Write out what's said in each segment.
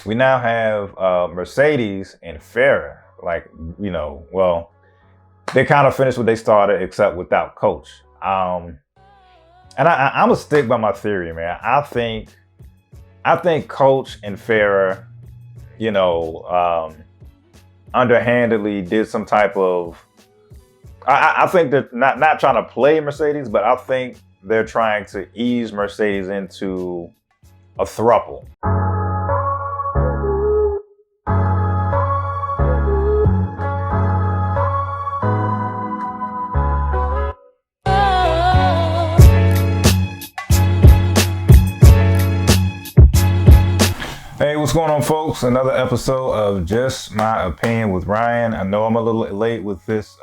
we now have Mercedes and Farah. Like, well, they kind of finished what they started, except without Coach. And I'm gonna stick by my theory, man. I think Coach and Farah, underhandedly did some type of. I think they're not trying to play Mercedes, but I think they're trying to ease Mercedes into a throuple. Hey, what's going on, folks? Another episode of Just My Opinion with Ryan. I know I'm a little late with this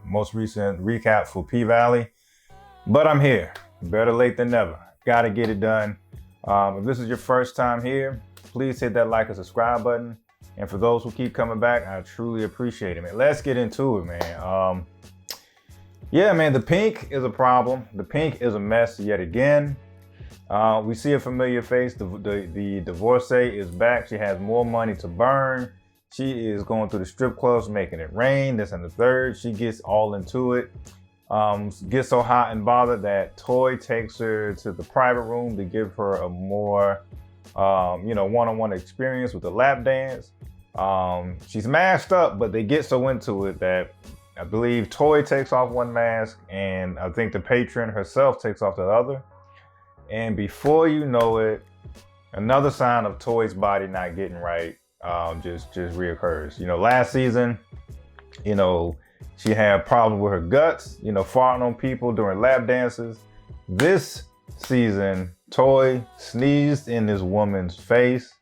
most recent recap for P-Valley, but I'm here. Better late than never. Got to get it done. If this is your first time here, please hit that like and subscribe button. And for those who keep coming back, I truly appreciate it, man. Let's get into it, man. Yeah, man, the Pynk is a problem. The Pynk is a mess yet again. We see a familiar face. The divorcee is back. She has more money to burn. She is going through the strip clubs, making it rain, this and the third. She gets all into it. Gets so hot and bothered that Toy takes her to the private room to give her a more, one-on-one experience with the lap dance. She's masked up, but they get so into it that I believe Toy takes off one mask, and I think the patron herself takes off the other. And before you know it, another sign of Toy's body not getting right just reoccurs. Last season, she had problems with her guts, farting on people during lap dances. This season, Toy sneezed in this woman's face,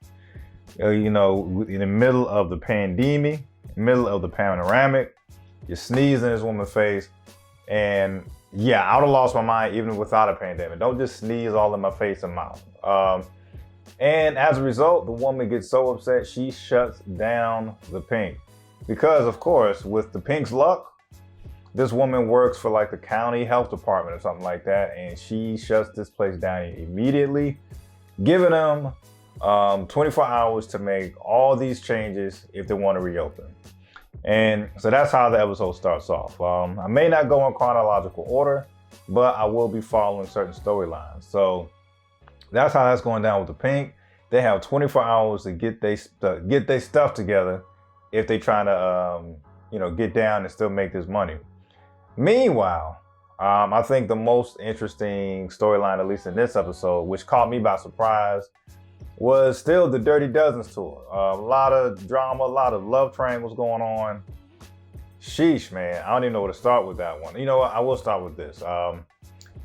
in the middle of the pandemic, middle of the panoramic. You sneeze in this woman's face, and yeah, I would have lost my mind even without a pandemic. Don't just sneeze all in my face and mouth. And as a result, the woman gets so upset, she shuts down the Pynk. Because, of course, with the Pynk's luck, this woman works for like the county health department or something like that, and she shuts this place down immediately, giving them 24 hours to make all these changes if they want to reopen. And so that's how the episode starts off. I may not go in chronological order, but I will be following certain storylines. So that's how that's going down with the Pynk. They have 24 hours to get their stuff together if they trying to, get down and still make this money. Meanwhile, I think the most interesting storyline, at least in this episode, which caught me by surprise, was still the Dirty Dozens tour. A lot of drama, a lot of love triangles going on. Sheesh, man. I don't even know where to start with that one. You know what? I will start with this.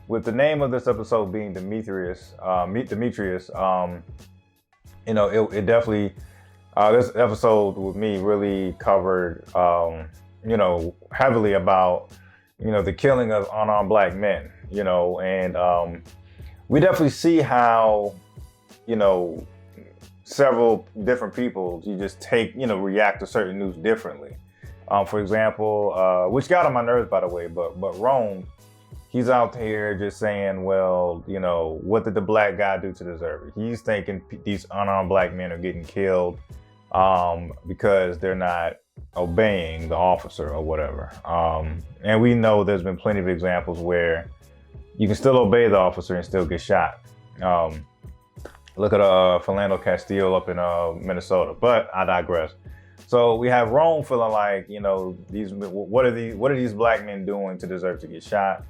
With the name of this episode being Demetrius, it definitely, this episode with me really covered, heavily about, the killing of unarmed black men, and we definitely see how, several different people, you just take, react to certain news differently. For example, which got on my nerves, by the way, but Rome, he's out here just saying, well, what did the black guy do to deserve it? He's thinking these unarmed black men are getting killed because they're not obeying the officer or whatever. And we know there's been plenty of examples where you can still obey the officer and still get shot. Look at Philando Castile up in Minnesota, but I digress. So we have Rome feeling like, what are these black men doing to deserve to get shot?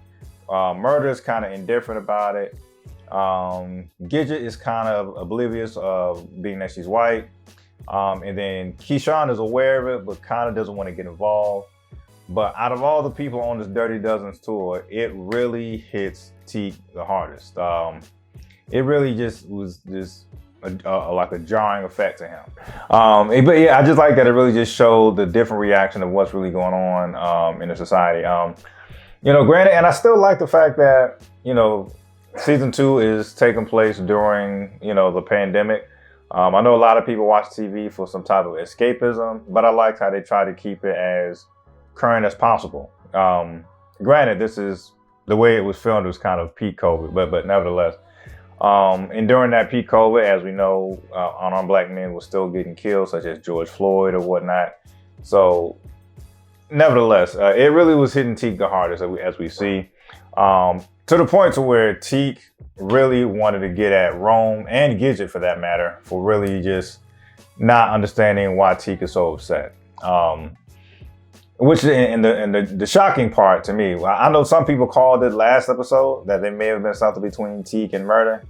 Murda is kind of indifferent about it. Gidget is kind of oblivious of being that she's white. And then Keyshawn is aware of it, but kind of doesn't want to get involved. But out of all the people on this Dirty Dozens tour, it really hits Teak the hardest. It really just was like a jarring effect to him. But yeah, I just like that it really just showed the different reaction of what's really going on in the society. Granted, and I still like the fact that, season 2 is taking place during, the pandemic. I know a lot of people watch TV for some type of escapism, but I like how they try to keep it as current as possible. Granted, this is the way it was filmed. It was kind of peak COVID, but nevertheless. And during that peak COVID, as we know, unarmed black men were still getting killed, such as George Floyd or whatnot. So nevertheless, it really was hitting Teak the hardest, as we see, to the point to where Teak really wanted to get at Rome and Gidget, for that matter, for really just not understanding why Teak is so upset. Which in the shocking part to me, I know some people called it last episode that there may have been something between Teak and Murda.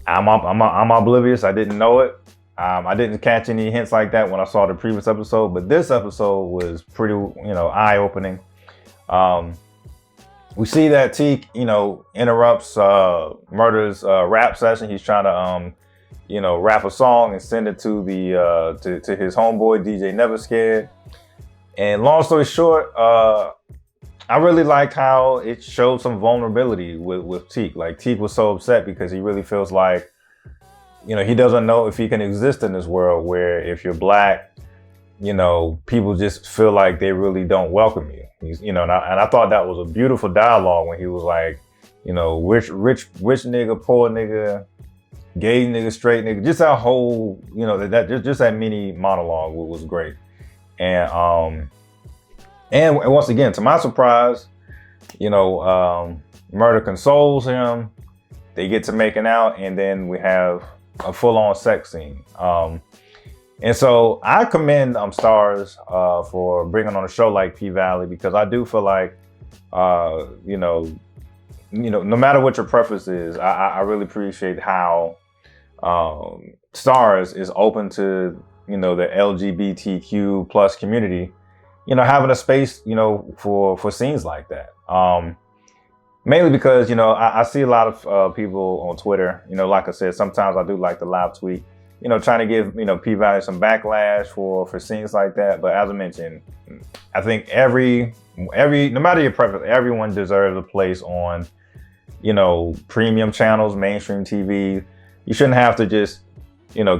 I'm oblivious. I didn't know it. I didn't catch any hints like that when I saw the previous episode, but this episode was pretty, eye-opening. We see that Teak, interrupts Murda's rap session. He's trying to, rap a song and send it to to his homeboy DJ Never Scared. And long story short, I really liked how it showed some vulnerability with Teak. Like, Teak was so upset because he really feels like, he doesn't know if he can exist in this world where if you're black, people just feel like they really don't welcome you. And I thought that was a beautiful dialogue when he was like, rich nigga, poor nigga, gay nigga, straight nigga. Just that whole, just that mini monologue was great. And once again, to my surprise, Murda consoles him. They get to making out, and then we have a full-on sex scene. And so I commend Stars for bringing on a show like P-Valley, because I do feel like, no matter what your preference is, I really appreciate how Stars is open to, the LGBTQ plus community, having a space, for scenes like that. Mainly because, I see a lot of people on Twitter, like I said, sometimes I do like the live tweet, trying to give, P-Valley some backlash for scenes like that. But as I mentioned, I think every, no matter your preference, everyone deserves a place on, premium channels, mainstream TV. You shouldn't have to just,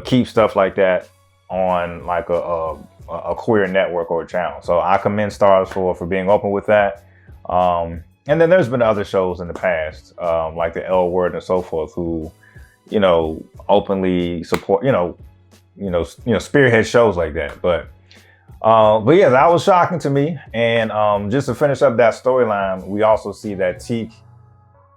keep stuff like that on like a queer network or a channel. So I commend Stars for being open with that. And then there's been other shows in the past, like the L Word and so forth, who, openly support, spearhead shows like that. But yeah, that was shocking to me. And just to finish up that storyline, we also see that Teak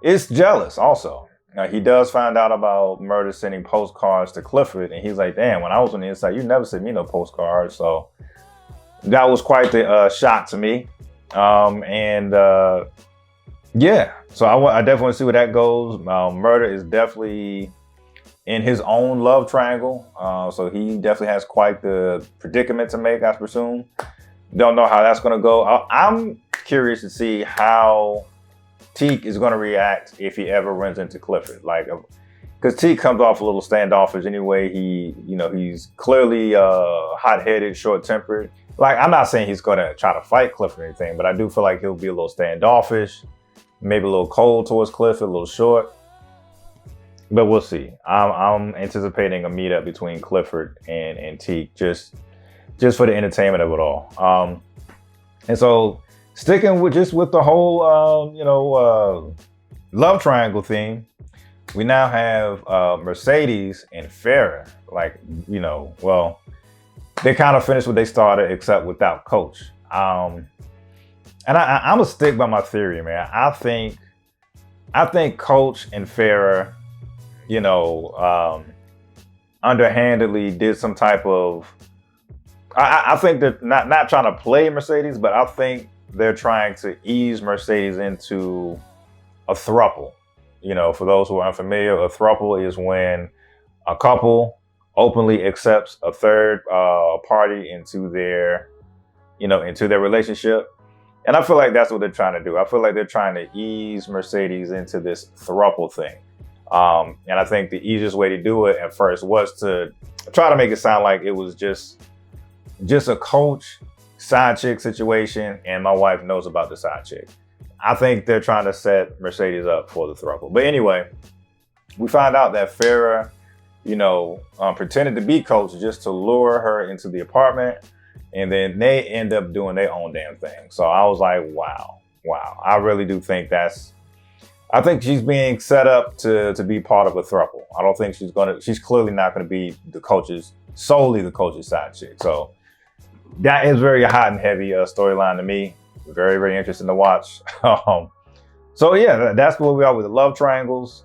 is jealous also. He does find out about Murda sending postcards to Clifford, and he's like, damn, when I was on the inside, you never sent me no postcards. So that was quite the shock to me. Yeah, so I definitely want to see where that goes. Murda is definitely in his own love triangle. So he definitely has quite the predicament to make, I presume. Don't know how that's going to go. I'm curious to see how Teak is going to react if he ever runs into Clifford. Like, because Teak comes off a little standoffish anyway. He's clearly hot-headed, short-tempered. Like, I'm not saying he's going to try to fight Clifford or anything, but I do feel like he'll be a little standoffish, maybe a little cold towards Clifford, a little short. But we'll see. I'm anticipating a meetup between Clifford and Teak, just for the entertainment of it all. And so, sticking with the whole, love triangle theme, we now have Mercedes and Farrah. Like, they kind of finished what they started, except without Coach. And I'm gonna stick by my theory, man. I think Coach and Farrah, underhandedly did some type of. I think they're not trying to play Mercedes, but I think they're trying to ease Mercedes into a throuple. For those who are unfamiliar, a throuple is when a couple openly accepts a third party into their relationship. And I feel like that's what they're trying to do. I feel like they're trying to ease Mercedes into this throuple thing. And I think the easiest way to do it at first was to try to make it sound like it was just a Coach side chick situation, and my wife knows about the side chick. I think they're trying to set Mercedes up for the throuple. But anyway, we find out that Farrah, pretended to be Coach just to lure her into the apartment, and then they end up doing their own damn thing. So I was like, wow. I really do think that's I think she's being set up to be part of a throuple. I don't think she's clearly not gonna be solely the coach's side chick. So that is very hot and heavy storyline to me. Very, very interesting to watch. So yeah, that's where we are with the love triangles.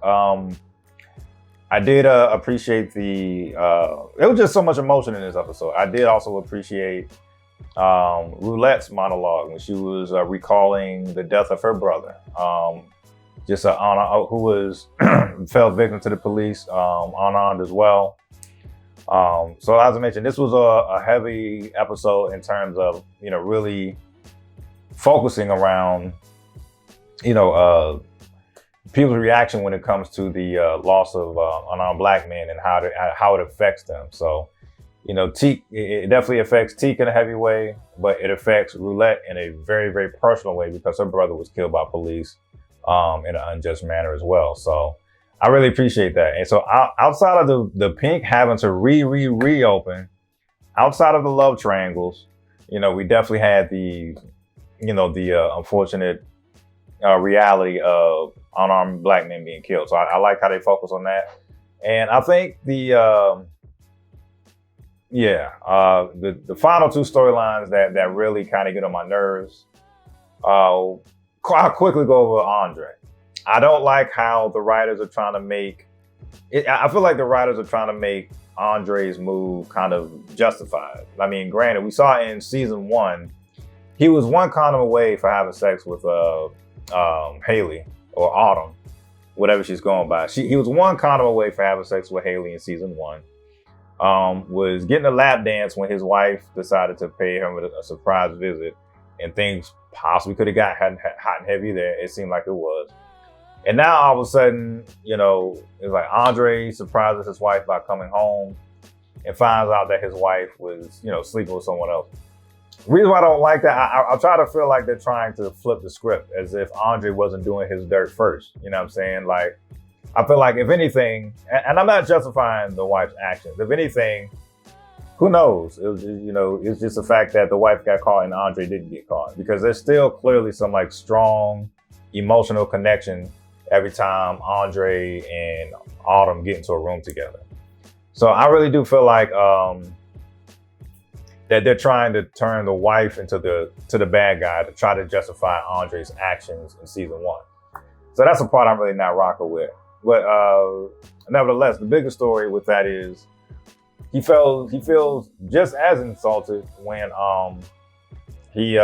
I did appreciate it was just so much emotion in this episode. I did also appreciate Roulette's monologue when she was recalling the death of her brother. Who was fell victim to the police, unarmed as well. So as I mentioned, this was a heavy episode in terms of, really focusing around, people's reaction when it comes to the loss of unarmed black men and how it affects them. So, Teak, it definitely affects Teak in a heavy way, but it affects Roulette in a very, very personal way because her brother was killed by police in an unjust manner as well. So I really appreciate that. And so outside of the Pynk having to reopen, outside of the love triangles, we definitely had the unfortunate reality of unarmed black men being killed. So I like how they focus on that. And I think the final two storylines that really kind of get on my nerves, I'll quickly go over Andre. I don't like how the writers are trying to make it. I feel like the writers are trying to make Andre's move kind of justified. I mean, granted, we saw in season 1, he was one condom away for having sex with Haley or Autumn, whatever she's going by. He was one condom away for having sex with Haley in season 1. Was getting a lap dance when his wife decided to pay him a surprise visit, and things possibly could have got hot and heavy there. It seemed like it was. And now all of a sudden, it's like Andre surprises his wife by coming home and finds out that his wife was, sleeping with someone else. The reason why I don't like that, I try to feel like they're trying to flip the script as if Andre wasn't doing his dirt first. You know what I'm saying? Like, I feel like if anything, and I'm not justifying the wife's actions. If anything, who knows? It's just the fact that the wife got caught and Andre didn't get caught, because there's still clearly some like strong emotional connection every time Andre and Autumn get into a room together. So I really do feel like that they're trying to turn the wife into the bad guy to try to justify Andre's actions in season 1. So that's a part I'm really not rocking with. But nevertheless, the bigger story with that is he feels just as insulted when he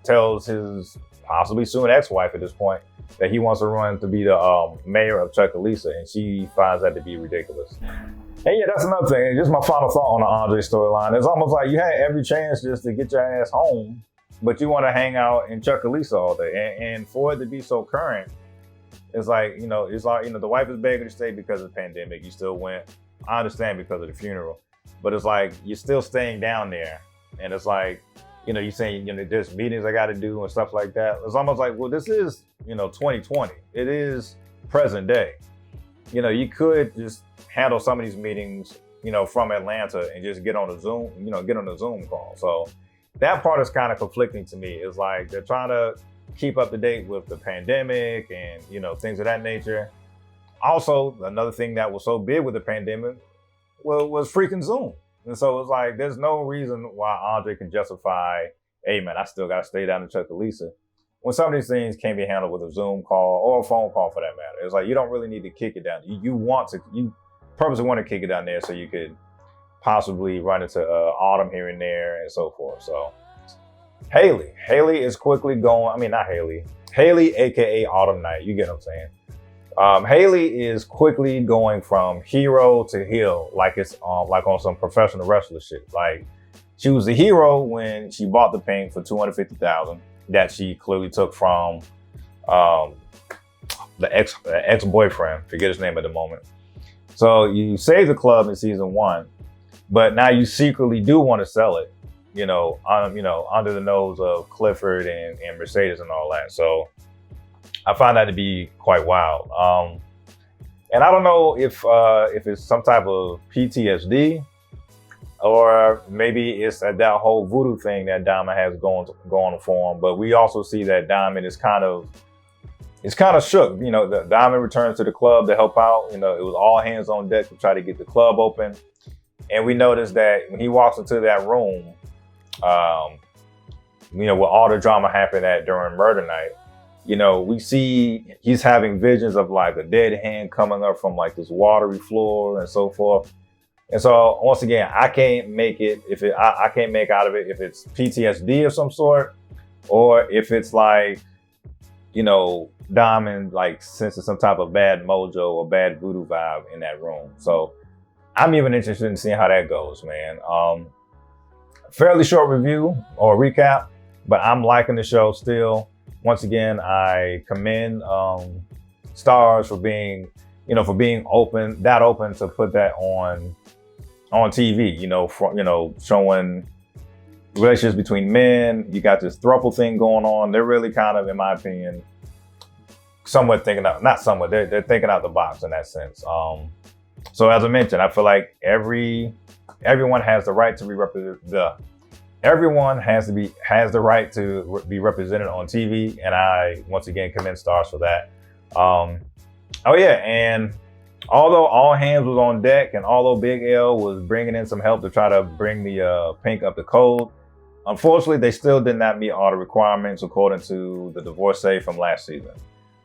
tells his possibly soon ex-wife at this point that he wants to run to be the mayor of Chucalissa, and she finds that to be ridiculous. And yeah, that's another thing. Just my final thought on the Andre storyline. It's almost like you had every chance just to get your ass home, but you want to hang out in Chucalissa all day. And for it to be so current, it's like, the wife is begging to stay because of the pandemic. You still went. I understand because of the funeral, but it's like you're still staying down there. And it's like, you're saying, there's meetings I got to do and stuff like that. It's almost like, well, this is, 2020. It is present day. You could just handle some of these meetings, from Atlanta and just get on a Zoom call. So that part is kind of conflicting to me. It's like they're trying to keep up to date with the pandemic and, things of that nature. Also, another thing that was so big with the pandemic was freaking Zoom. And so it's like, there's no reason why Andre can justify, hey man, I still got to stay down in Chucalissa, when some of these things can be handled with a Zoom call or a phone call for that matter. It's like, you don't really need to kick it down. You purposely want to kick it down there so you could possibly run into Autumn here and there and so forth. So Haley is quickly going, not Haley, aka Autumn Night. You get what I'm saying? Haley is quickly going from hero to heel, like it's like on some professional wrestler shit. Like, she was the hero when she bought the paint for $250,000 that she clearly took from the ex-boyfriend. Forget his name at the moment. So you saved the club in season 1, but now you secretly do want to sell it, under the nose of Clifford and Mercedes and all that. So I find that to be quite wild. And I don't know if it's some type of PTSD, or maybe it's that whole voodoo thing that Diamond has going for him. But we also see that Diamond is kind of it's kind of shook. You know, the Diamond returns to the club to help out. You know, it was all hands on deck to try to get the club open. And we noticed that when he walks into that room, you know, with all the drama happened during murder night, you know, we see he's having visions of like a dead hand coming up from like this watery floor and so forth. And so once again, I can't make it I can't make out of it if it's PTSD of some sort, or if it's like, you know, Diamond like sensing some type of bad mojo or bad voodoo vibe in that room. So I'm even interested in seeing how that goes, man. Fairly short review or recap, but I'm liking the show still. Once again, I commend Stars for being, you know, open to put that on TV. You know, showing relationships between men. You got this throuple thing going on. They're really kind of, in my opinion, somewhat thinking out, not somewhat, they're thinking out the box in that sense. So as I mentioned, I feel like everyone has the right to be everyone has the right to be represented on TV, and I once again commend Stars for that. Oh yeah, and although all hands was on deck, and although Big L was bringing in some help to try to bring the Pynk up to code, unfortunately they still did not meet all the requirements according to the divorcee from last season.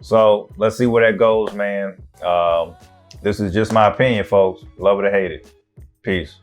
So let's see where that goes, man. This is just my opinion, folks. Love it or hate it. Peace.